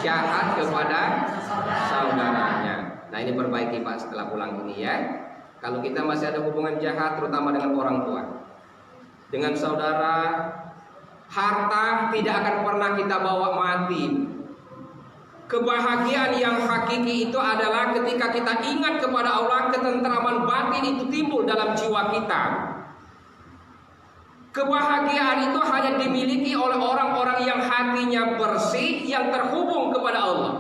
jahat kepada saudaranya. Nah, ini perbaiki Pak setelah pulang ini ya. Kalau kita masih ada hubungan jahat, terutama dengan orang tua, dengan saudara, harta tidak akan pernah kita bawa mati. Kebahagiaan yang hakiki itu adalah ketika kita ingat kepada Allah, ketentraman batin itu timbul dalam jiwa kita. Kebahagiaan itu hanya dimiliki oleh orang-orang yang hatinya bersih, yang terhubung kepada Allah.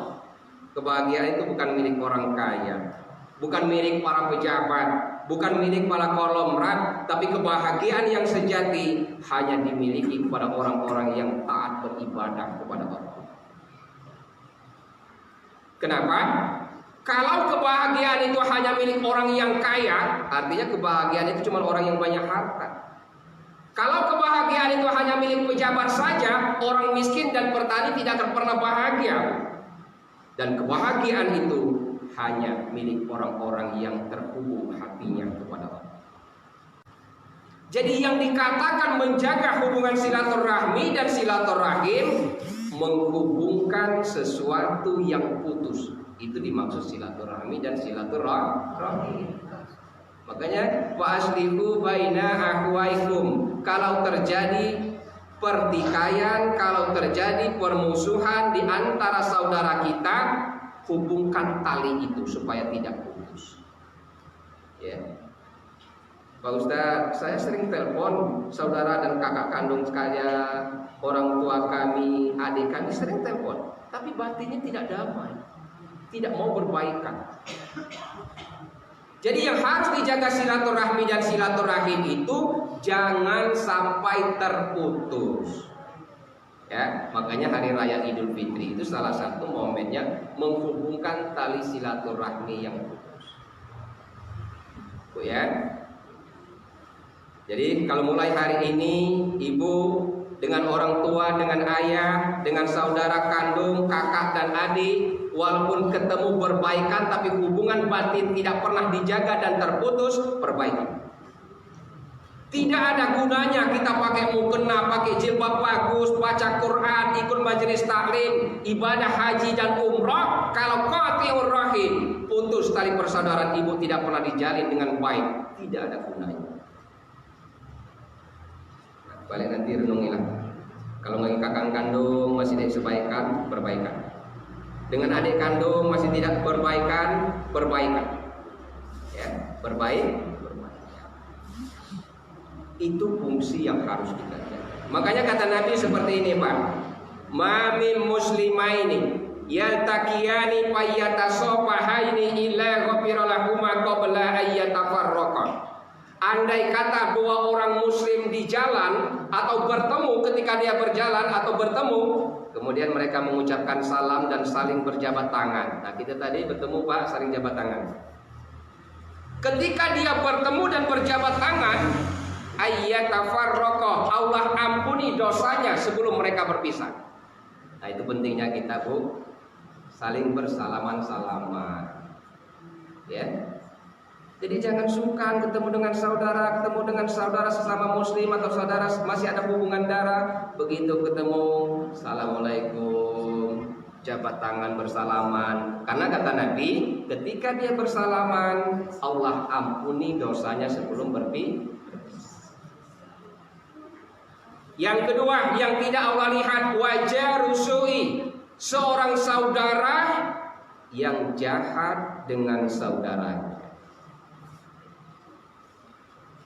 Kebahagiaan itu bukan milik orang kaya, bukan milik para pejabat, bukan milik para konglomerat, tapi kebahagiaan yang sejati hanya dimiliki kepada orang-orang yang taat beribadah kepada Allah. Kenapa? Kalau kebahagiaan itu hanya milik orang yang kaya, artinya kebahagiaan itu cuma orang yang banyak harta. Kalau kebahagiaan itu hanya milik pejabat saja, orang miskin dan petani tidak akan pernah bahagia. Dan kebahagiaan itu hanya milik orang-orang yang terhubung hatinya kepada Allah. Jadi yang dikatakan menjaga hubungan silaturahmi dan silaturahim, menghubungkan sesuatu yang putus. Itu dimaksud silaturahmi dan silaturahim. Makanya wa aslihu baina akhwaikum. Kalau terjadi pertikaian, kalau terjadi permusuhan di antara saudara kita, hubungkan tali itu supaya tidak putus. Ya. Pak Ustaz, saya sering telepon saudara dan kakak kandung sekalian, orang tua kami, adik kami sering telepon, tapi batinnya tidak damai, tidak mau berbaikan. Jadi yang harus dijaga silaturahmi dan silaturahim itu jangan sampai terputus. Ya, makanya hari raya Idul Fitri itu salah satu momennya menghubungkan tali silaturahmi yang putus. Bu ya. Jadi kalau mulai hari ini ibu dengan orang tua, dengan ayah, dengan saudara kandung, kakak dan adik, walaupun ketemu berbaikan tapi hubungan batin tidak pernah dijaga dan terputus, perbaiki. Tidak ada gunanya kita pakai mukena, pakai jilbab bagus, baca Quran, ikut majelis taklim, ibadah haji dan umrah, kalau qati'ur rahim, putus tali persaudaraan ibu tidak pernah dijalin dengan baik, tidak ada gunanya. Balik nanti renungilah. Kalau lagi kakak kandung masih tidak sebaikan, perbaikan. Dengan adik kandung masih tidak perbaikan, perbaikan. Ya, berbaik. Itu fungsi yang harus kita jaga. Makanya kata Nabi seperti ini, Pak. Ma min muslimaini yaltaqiyani fayyatasafahaini illa ghafira lahuma qabla ayyatafarraqa. Andai kata dua orang muslim di jalan atau bertemu, ketika dia berjalan atau bertemu, kemudian mereka mengucapkan salam dan saling berjabat tangan. Nah, kita tadi bertemu Pak, saling jabat tangan. Ketika dia bertemu dan berjabat tangan, ayyatafarraqa, Allah ampuni dosanya sebelum mereka berpisah. Nah, itu pentingnya kita, Bu, saling bersalaman-salaman. Ya. Jadi jangan sungkan ketemu dengan saudara sesama muslim atau saudara masih ada hubungan darah, begitu ketemu assalamualaikum, jabat tangan bersalaman. Karena kata Nabi, ketika dia bersalaman, Allah ampuni dosanya sebelum berpisah. Yang kedua, yang tidak Allah lihat, wajah rusui, seorang saudara yang jahat dengan saudaranya.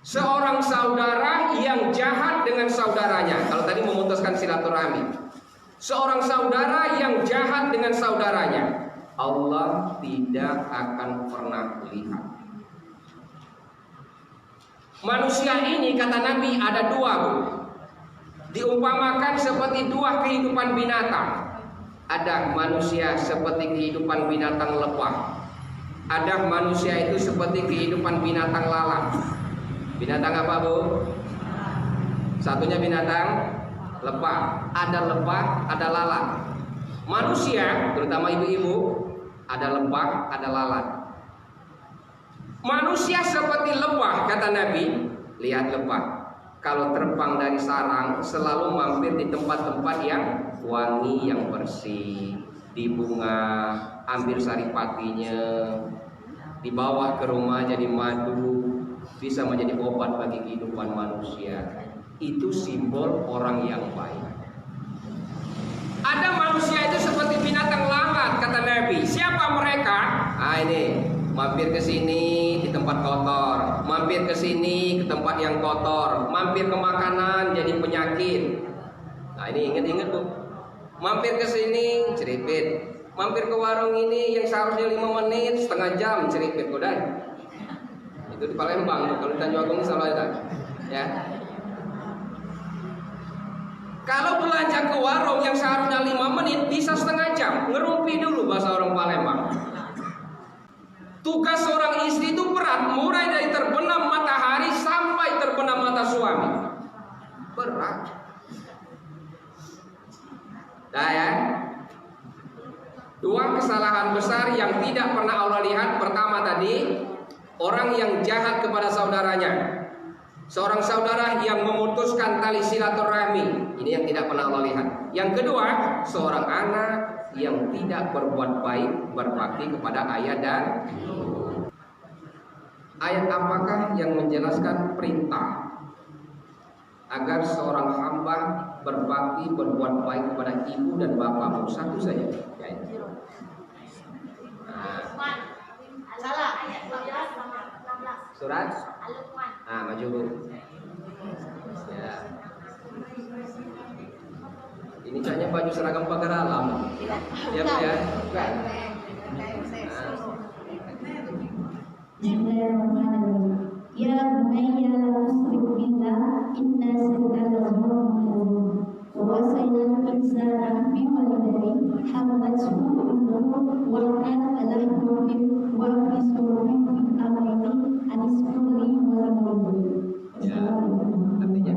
Seorang saudara yang jahat dengan saudaranya. Kalau tadi memutuskan silaturahmi, seorang saudara yang jahat dengan saudaranya, Allah tidak akan pernah lihat. Manusia ini kata Nabi ada dua, Bu. Diumpamakan seperti dua kehidupan binatang. Ada manusia seperti kehidupan binatang lebah. Ada manusia itu seperti kehidupan binatang lalat. Binatang apa, Bu? Satunya binatang lebah. Ada lebah, ada lalat. Manusia, terutama ibu-ibu, ada lebah, ada lalat. Manusia seperti lebah, kata Nabi. Lihat lebah, kalau terbang dari sarang selalu mampir di tempat-tempat yang wangi, yang bersih. di bunga, ambil saripatinya, dibawa ke rumah jadi madu, bisa menjadi obat bagi kehidupan manusia. Itu simbol orang yang baik. Ada manusia itu seperti binatang lalat, kata Nabi. Siapa mereka? Ini mampir ke sini di tempat kotor, mampir ke sini ke tempat yang kotor, mampir ke makanan jadi penyakit. Nah ini ingat-ingat Bu. Mampir ke sini ceripit, mampir ke warung ini yang seharusnya 5 menit setengah jam ceripit kodai. Itu di Palembang, kalau di Tanjung Agung salah itu. Ya. Kalau belanja ke warung yang seharusnya 5 menit bisa setengah jam, ngerumpi dulu bahasa orang Palembang. Tugas seorang istri itu berat, mulai dari terbenam matahari sampai terbenam mata suami. Berat. Nah ya, 2 kesalahan besar yang tidak pernah Allah lihat. Pertama tadi, orang yang jahat kepada saudaranya. Seorang saudara yang memutuskan tali silaturahmi. Ini yang tidak pernah Allah lihat. Yang kedua, seorang anak yang tidak berbuat baik, berbakti kepada ayah dan ibu. Ayat apakah yang menjelaskan perintah agar seorang hamba berbakti, berbuat baik kepada ibu dan bapak? Satu saja. Salah ayat 12 sama 16. Surat Al-Luqman. maju Bu. Ya. Ini kayaknya baju seragam pagar alam. Ya Bu ya. Bukan. Ya bunayya la tusyrik billah inna syirka la dzulmun wa wasaina al-insana biwalidayhi hamalatu ummuhu wa kana lahu wa fisqun amrayni anisquli wa lamri. Ya. Artinya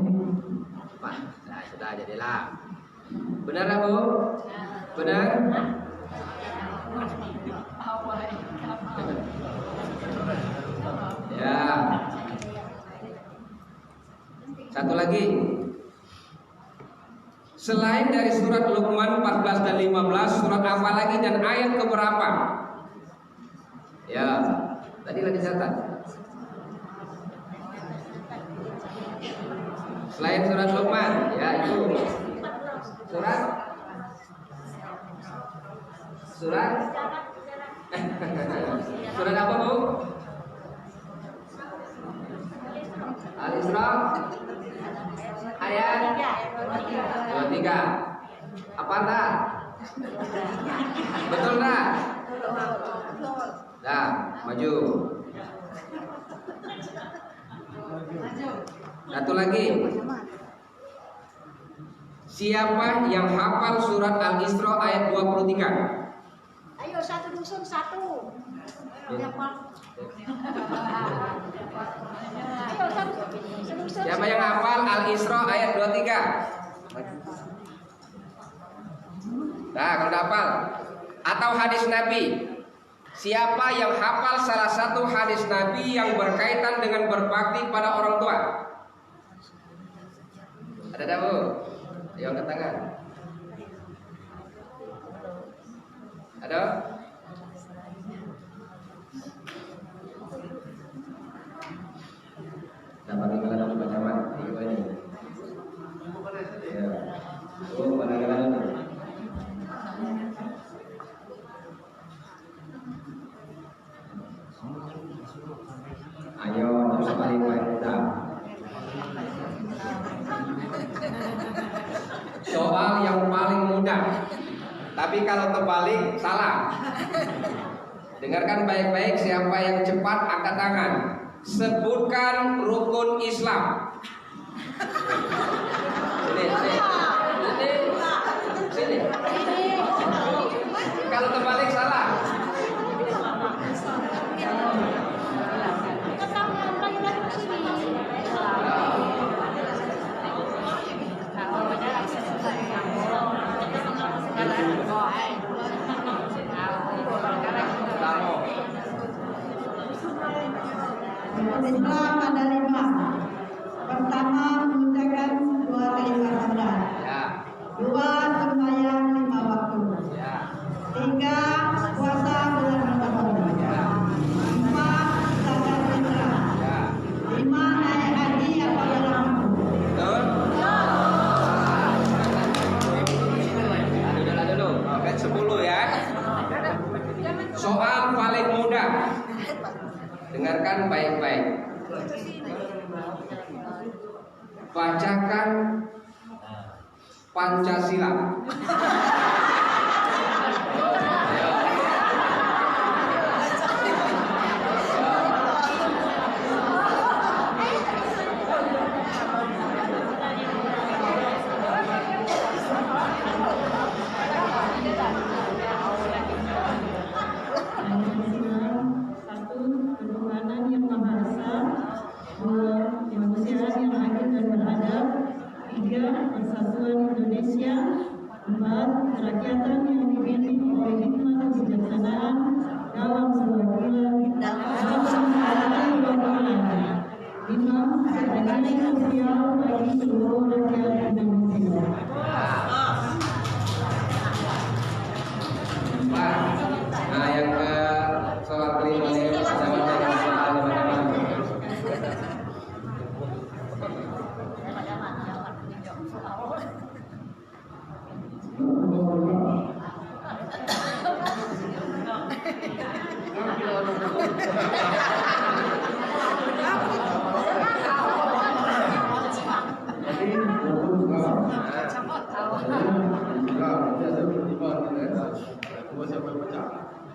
apa? Nah, sudah jadilah. Benar Bu? Benar? Ya. Satu lagi. Selain dari surat Luqman 14 dan 15, surat apa lagi dan ayat keberapa? Ya, tadi lagi catat. Selain surat Luqman, ya itu surat surat apa Bu? Al-Isra ayat 23. Apa enggak? Betul enggak? Nah, maju. Satu lagi. Siapa yang hafal surat Al-Isra ayat 23? Ayo satu dusun satu. Ya. Ayo satu dusun. Siapa yang hafal Al-Isra ayat 23? Nah, kalau hafal atau hadis Nabi. Siapa yang hafal salah satu hadis Nabi yang berkaitan dengan berbakti pada orang tua? Ada tak Bu? Ayo angkat tangan. Ada? Dapat tinggal dalam bacaman dua ini. Ya. Oh, pada jalan itu. Ayo, harus paling mudah. Soal yang paling mudah. Tapi kalau terbalik salah. Dengarkan baik-baik, siapa yang cepat angkat tangan. Sebutkan rukun Islam. Sini. Kalau terbalik salah. Islam ada 5. Pertama, mengucapkan 2 kali syahadat. Ya. 2, sembahyang 5 waktu. Ya. 10 ya. Soal paling mudah. Dengarkan baik-baik. Bacakan Pancasila. Satu, ketuhanan yang Maha Esa. Dua, kemanusiaan yang adil dan beradab. Tiga, persatuan Indonesia. Empat, kerakyatan yang dipimpin oleh hikmat kebijaksanaan dalam perwakilan lima, keadilan sosial bagi seluruh rakyat Indonesia. Nah, yang ke soal kelima nih,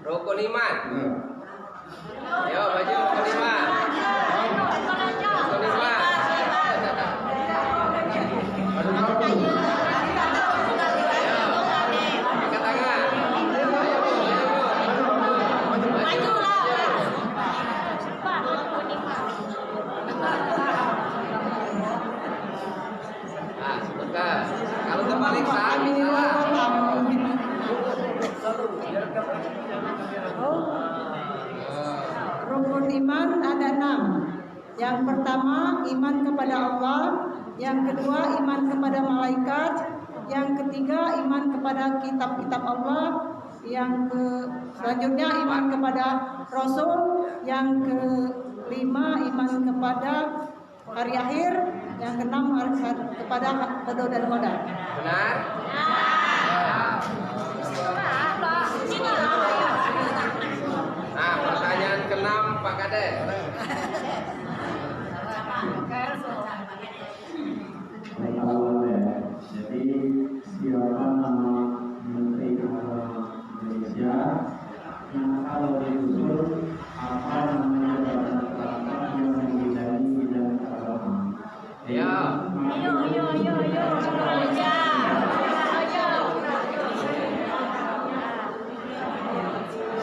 Rokok Liman. Yo, baju Rokok Liman. Rokok Liman. Angkat tangan. Nah, sebutkan. Kalau terbalik saat ini lah. Rukun iman ada 6. Yang pertama iman kepada Allah, yang kedua iman kepada malaikat, yang ketiga iman kepada kitab-kitab Allah, selanjutnya iman kepada Rasul, yang kelima iman kepada hari akhir, yang keenam kepada qada dan qadar. Benar? Nah, pertanyaan ke-6 Pak Kades. Jadi siapa nama Menteri Agama Indonesia? Nah, kalau diusul apa namanya jabatan yang membidangi bidang agama? Ya.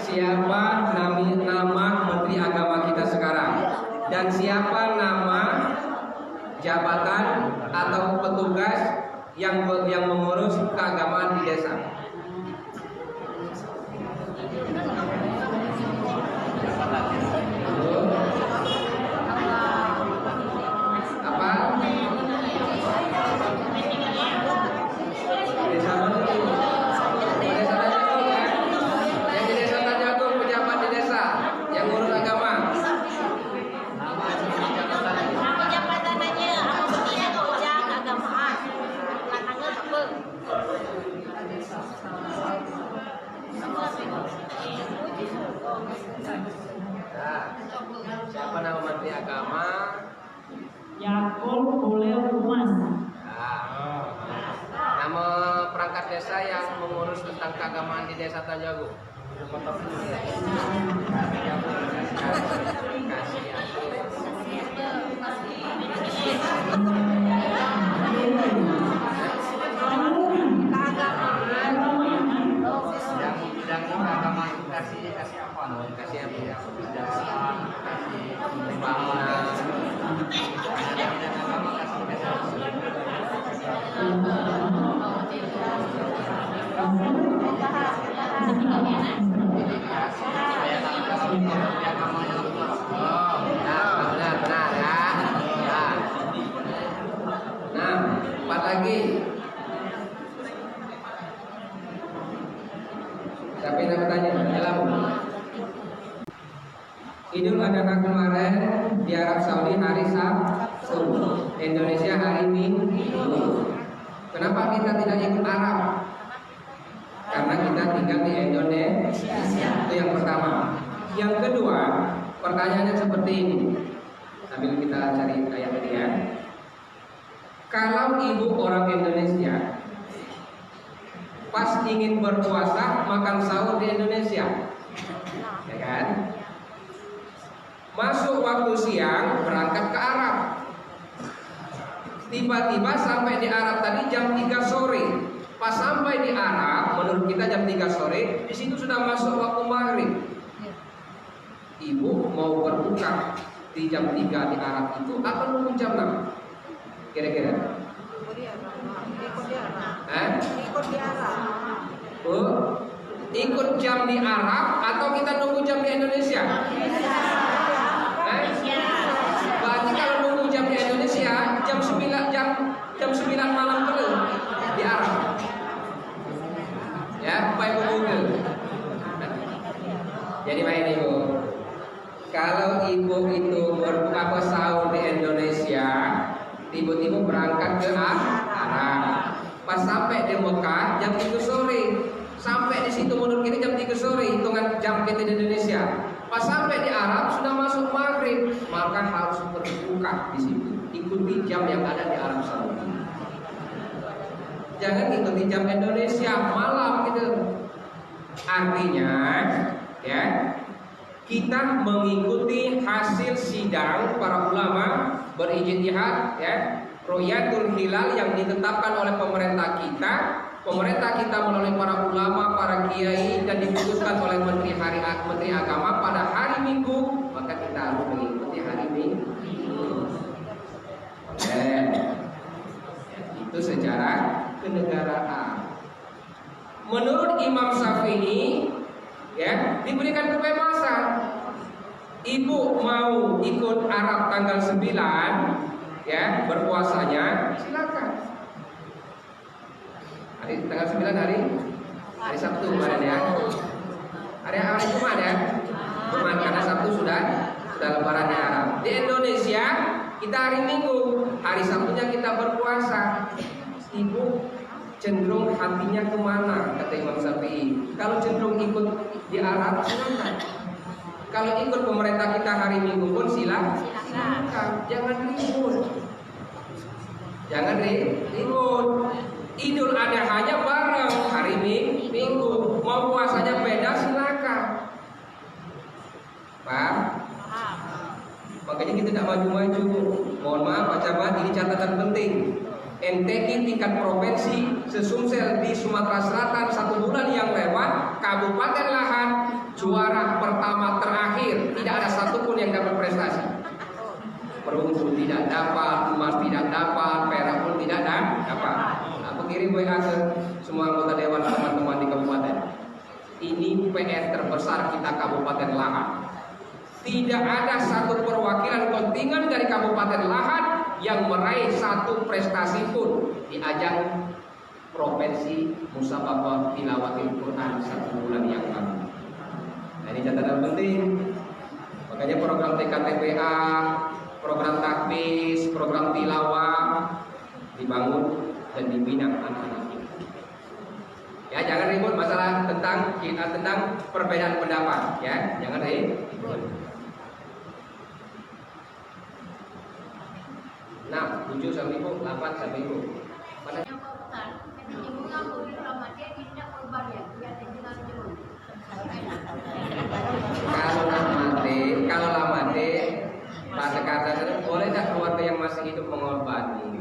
Siapa nama Menteri Agama kita sekarang? Dan siapa nama jabatan atau petugas yang mengurus keagamaan di desa? Apa? Desa mana? Desa Tanjung ya? Yang di desa Tanjung pejabat di desa yang ngurus agama. Nah, siapa nama Menteri Agama? Yakul oleh Umas. Nah, nama perangkat desa yang mengurus tentang keagamaan di desa Tanjagung. Bidang keagamaan kasih apa? Kasih apa? Kasih pembangunan. Benar ya. Nah, 4 lagi. Siapa yang bertanya? Idul Adha kemarin di Arab Saudi hari Sabtu, Indonesia hari Minggu. Kenapa kita tidak ikut Arab? Karena kita tinggal di Indonesia. Itu yang pertama. Yang kedua, pertanyaannya seperti ini. Sambil kita cari ayat tadi ya. Kalau ibu orang Indonesia pas ingin berpuasa makan sahur di Indonesia, ya kan? Masuk waktu siang berangkat ke Arab. Tiba-tiba sampai di Arab tadi jam 3 sore. Pas sampai di Arab, menurut kita jam 3 sore, di situ sudah masuk waktu maghrib. Ibu mau berbuka di jam 3 di Arab itu apa nunggu jam 6? Kira-kira? Ikut di Arab. Oh, ikut jam di Arab atau kita nunggu jam di Indonesia? Berarti kalau nunggu jam di Indonesia jam 9 malam terus di Arab. Ya, Pak Ibu Google. Jadi main Ibu. Kalau ibu itu berbuka sahur di Indonesia, tiba-tiba berangkat ke Arab. Pas sampai di Mekah jam 3 sore. Sampai di situ menurut kita jam 3 sore hitungan jam kita di Indonesia. Pas sampai di Arab sudah masuk maghrib, maka harus berbuka di situ. Ikuti jam yang ada di Arab Saudi. Jangan ikuti jam Indonesia malam gitu. Artinya, ya, kita mengikuti hasil sidang para ulama berijtihad, ya, Ru'yatul Hilal yang ditetapkan oleh pemerintah kita. Pemerintah kita melalui para ulama, para kiai, dan diputuskan oleh Menteri Agama pada hari Minggu, maka kita harus mengikuti hari Minggu. Itu secara kenegaraan. Menurut Imam Syafi'i, ya, diberikan kebebasan. Ibu mau ikut Arab tanggal 9, ya, berpuasanya silakan. Hari tanggal 9 hari Sabtu kemarin ya. Hari Jumat ya. Jumat karena Sabtu sudah lebarannya Arab. Di Indonesia kita hari Minggu, hari Sabtunya kita berpuasa. Ibu cenderung hatinya kemana, kata Imam Syafi'i? Kalau cenderung ikut di Arab silakan. Kalau ikut pemerintah kita hari Minggu pun silakan. Jangan ribut. Jangan ribut. Idul Adha-nya bareng hari Minggu. Mau puasanya beda silakan. Pak. Makanya kita tidak maju-maju. Mohon maaf Pak Camat, ini catatan penting. NTI tingkat provinsi sesumsel di Sumatera Selatan 1 bulan yang lewat, Kabupaten Lahat juara pertama terakhir. Tidak ada satupun yang dapat prestasi. Perunggu tidak dapat, emas tidak dapat, perak pun tidak dapat. Aku kirim WA ke semua anggota dewan teman-teman di kabupaten. Ini PR terbesar kita Kabupaten Lahat. Tidak ada satu perwakilan kontingen dari Kabupaten Lahat yang meraih satu prestasi pun di ajang provinsi Musabaqah Tilawatil Quran 1 bulan yang lalu. Nah, ini catatan penting. Makanya program TKTPA, program takbis, program tilawah dibangun dan dibina anak-anak. Ya, jangan ribut masalah tentang perbedaan pendapat, ya. Jangan ribut. Nah, 7 sampai 8 sampai 10. Mana? Kalau lamate, pada kata boleh tak keluarga yang masih hidup mengorbankan?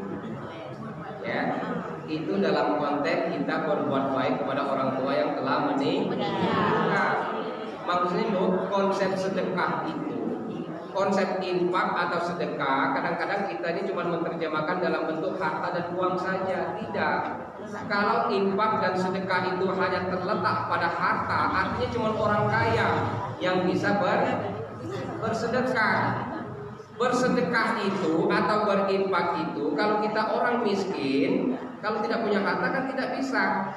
Ya, itu dalam konteks kita berbuat baik kepada orang tua yang telah meninggal. Maksudnya konsep sedekah itu, konsep infak atau sedekah, kadang-kadang kita ini cuma menerjemahkan dalam bentuk harta dan uang saja. Tidak. Kalau infak dan sedekah itu hanya terletak pada harta, artinya cuma orang kaya yang bisa bersedekah. Bersedekah itu atau berinfak itu, kalau kita orang miskin, kalau tidak punya harta kan tidak bisa.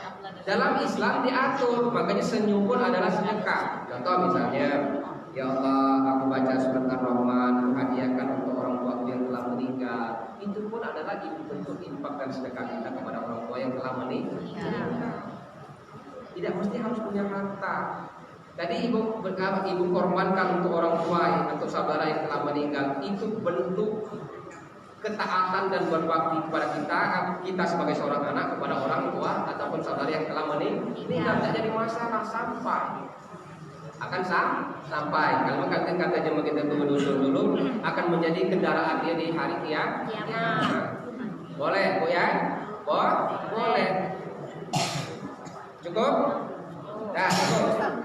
Dalam Islam diatur, makanya senyum pun adalah sedekah. Contoh misalnya, ya Allah, aku baca surat Ar-Rahman, hadiahkan untuk orang tua yang telah meninggal. Itu pun adalah bentuk infak dan sedekah kita kepada orang tua yang telah meninggal. Tidak mesti harus punya harta. Tadi ibu korbankan untuk orang tua atau saudara yang telah meninggal, itu bentuk ketaatan dan berbakti kepada kita sebagai seorang anak kepada orang tua ataupun saudara yang telah meninggal. Tidak jadi masalah, akan sampai. Kalau kata jemaah kita tunggu dulu akan menjadi kendaraan dia di hari kiamat. Boleh Bu ya? Boleh. Cukup? Dah, cukup.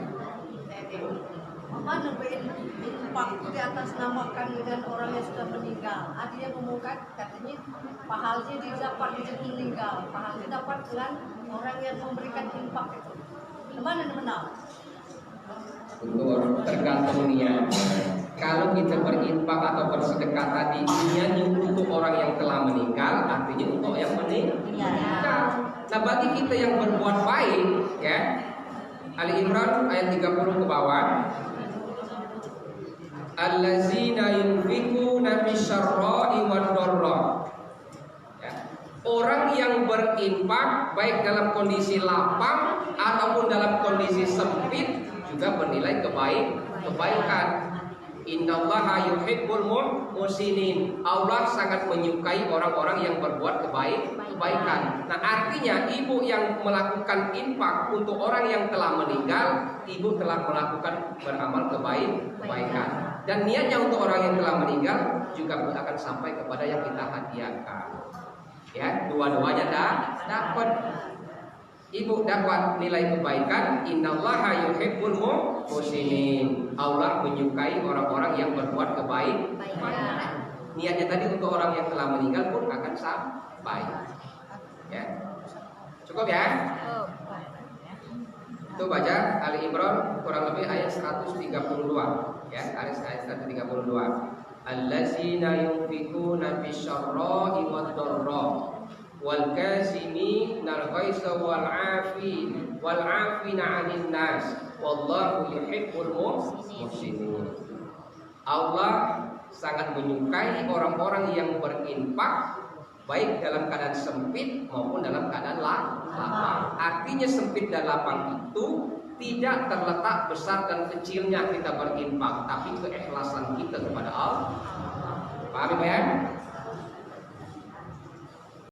Mana infak di atas namakan dengan orang yang sudah meninggal. Ada yang mengungkap katanya pahalanya didapat dengan meninggal, pahalanya dapat dengan orang yang memberikan infak itu. Mana yang benar? Untuk tergantung niat. Kalau kita berinfak atau bersedekah tadi niatnya untuk orang yang telah meninggal, artinya untuk yang meninggal. Nah, bagi kita yang berbuat baik, ya, Ali Imran ayat 30 ke bawah. Allazina yunfikuna fisyarra'i wad-dharra. Orang yang berinfak baik dalam kondisi lapang ataupun dalam kondisi sempit juga bernilai kebaikan. Innallaha yuhibbul muhsinin. Allah sangat menyukai orang-orang yang berbuat kebaikan. Nah, artinya ibu yang melakukan infak untuk orang yang telah meninggal, ibu telah melakukan beramal kebaikan. Dan niatnya untuk orang yang telah meninggal juga akan sampai kepada yang kita hadiahkan. Ya, dua-duanya dapat. Ibu dapat nilai kebaikan. Innallaha yuhibbul muhsinin. Allah menyukai orang-orang yang berbuat kebaikan. Niatnya tadi untuk orang yang telah meninggal pun akan sampai. Ya. Cukup ya? Itu baca Ali Imran kurang lebih ayat 132. Ya, ayat 132. Allazina yunfikuna fisyarra'i wad-dharra wal kaziminal ghaisa wal 'afina 'anil nas wallahu yuhibbul muhsinin. Allah sangat menyukai orang-orang yang berinfak baik dalam keadaan sempit maupun dalam keadaan lapang. Artinya sempit dan lapang itu tidak terletak besar dan kecilnya kita berinfak, tapi keikhlasan kita kepada Allah. Paham ya?